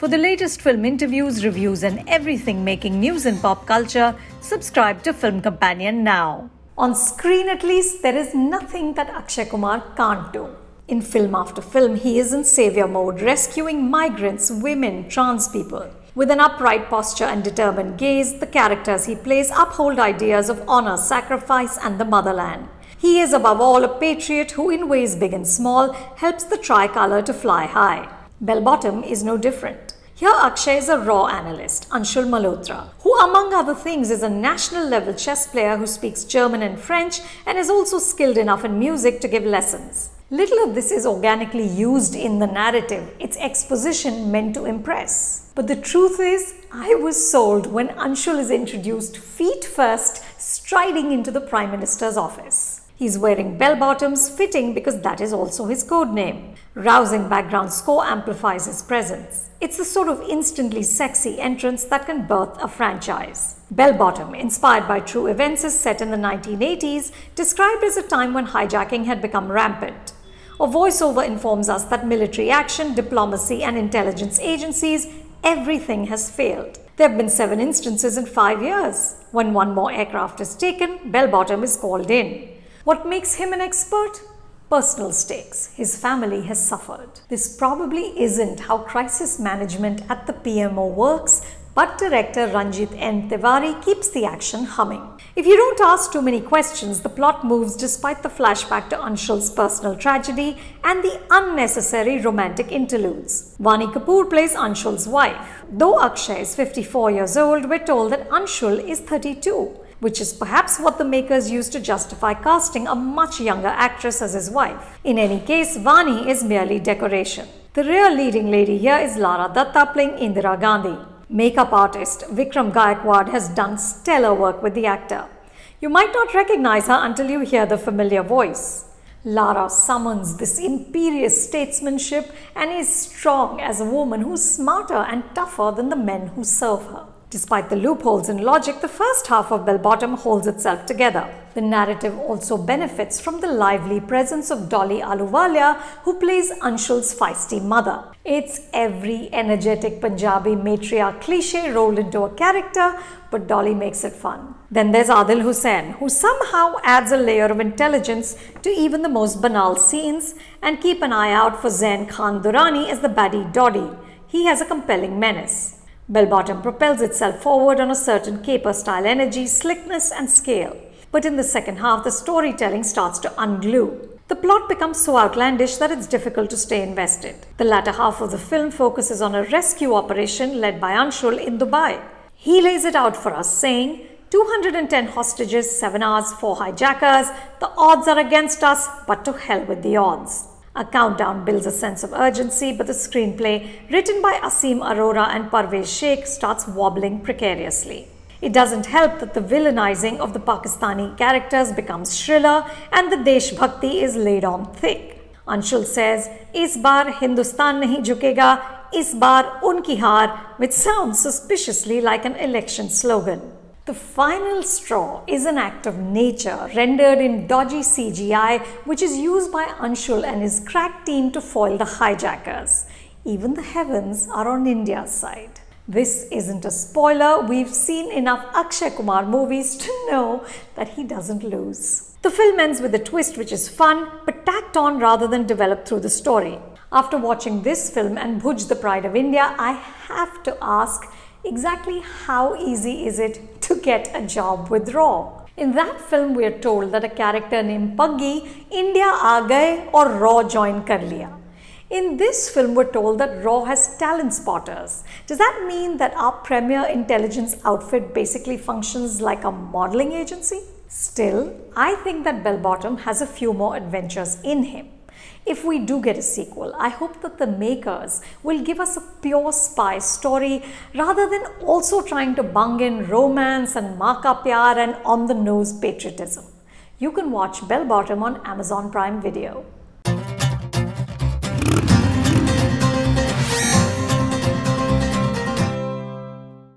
For the latest film interviews, reviews, and everything making news in pop culture, subscribe to Film Companion now. On screen at least, there is nothing that Akshay Kumar can't do. In film after film, he is in savior mode, rescuing migrants, women, trans people. With an upright posture and determined gaze, the characters he plays uphold ideas of honor, sacrifice, and the motherland. He is above all a patriot who, in ways big and small, helps the tricolour to fly high. BellBottom is no different. Here Akshay is a raw analyst, Anshul Malhotra, who among other things is a national level chess player who speaks German and French and is also skilled enough in music to give lessons. Little of this is organically used in the narrative, it's exposition meant to impress. But the truth is, I was sold when Anshul is introduced feet first, striding into the Prime Minister's office. He's wearing bell-bottoms, fitting because that is also his code name. Rousing background score amplifies his presence. It's the sort of instantly sexy entrance that can birth a franchise. BellBottom, inspired by true events, is set in the 1980s, described as a time when hijacking had become rampant. A voiceover informs us that military action, diplomacy, and intelligence agencies, everything has failed. There have been 7 instances in 5 years. When one more aircraft is taken, BellBottom is called in. What makes him an expert? Personal stakes. His family has suffered. This probably isn't how crisis management at the PMO works, but director Ranjit N. Tiwari keeps the action humming. If you don't ask too many questions, the plot moves despite the flashback to Anshul's personal tragedy and the unnecessary romantic interludes. Vani Kapoor plays Anshul's wife. Though Akshay is 54 years old, we're told that Anshul is 32. Which is perhaps what the makers used to justify casting a much younger actress as his wife. In any case, Vani is merely decoration. The real leading lady here is Lara Dutta playing Indira Gandhi. Makeup artist Vikram Gaikwad has done stellar work with the actor. You might not recognize her until you hear the familiar voice. Lara summons this imperious statesmanship and is strong as a woman who's smarter and tougher than the men who serve her. Despite the loopholes in logic, the first half of BellBottom holds itself together. The narrative also benefits from the lively presence of Dolly Ahluwalia, who plays Anshul's feisty mother. It's every energetic Punjabi matriarch cliché rolled into a character, but Dolly makes it fun. Then there's Adil Hussain, who somehow adds a layer of intelligence to even the most banal scenes, and keep an eye out for Zain Khan Durrani as the baddie Doddy. He has a compelling menace. BellBottom propels itself forward on a certain caper-style energy, slickness, and scale. But in the second half, the storytelling starts to unglue. The plot becomes so outlandish that it's difficult to stay invested. The latter half of the film focuses on a rescue operation led by Anshul in Dubai. He lays it out for us, saying, 210 hostages, 7 hours, 4 hijackers. The odds are against us, but to hell with the odds. A countdown builds a sense of urgency, but the screenplay, written by Asim Arora and Parvez Sheikh, starts wobbling precariously. It doesn't help that the villainizing of the Pakistani characters becomes shriller and the Desh Bhakti is laid on thick. Anshul says, "Is baar Hindustan nahi jhukega, is baar unki haar," which sounds suspiciously like an election slogan. The final straw is an act of nature rendered in dodgy CGI, which is used by Anshul and his crack team to foil the hijackers. Even the heavens are on India's side. This isn't a spoiler, we've seen enough Akshay Kumar movies to know that he doesn't lose. The film ends with a twist which is fun, but tacked on rather than developed through the story. After watching this film and Bhuj the Pride of India, I have to ask, exactly how easy is it to get a job with Raw? In that film, we are told that a character named Puggy, India aa gaye or Raw join kar liya. In this film, we're told that Raw has talent spotters. Does that mean that our premier intelligence outfit basically functions like a modeling agency? Still, I think that BellBottom has a few more adventures in him. If we do get a sequel, I hope that the makers will give us a pure spy story rather than also trying to bung in romance and maka pyar and on-the-nose patriotism. You can watch BellBottom on Amazon Prime Video.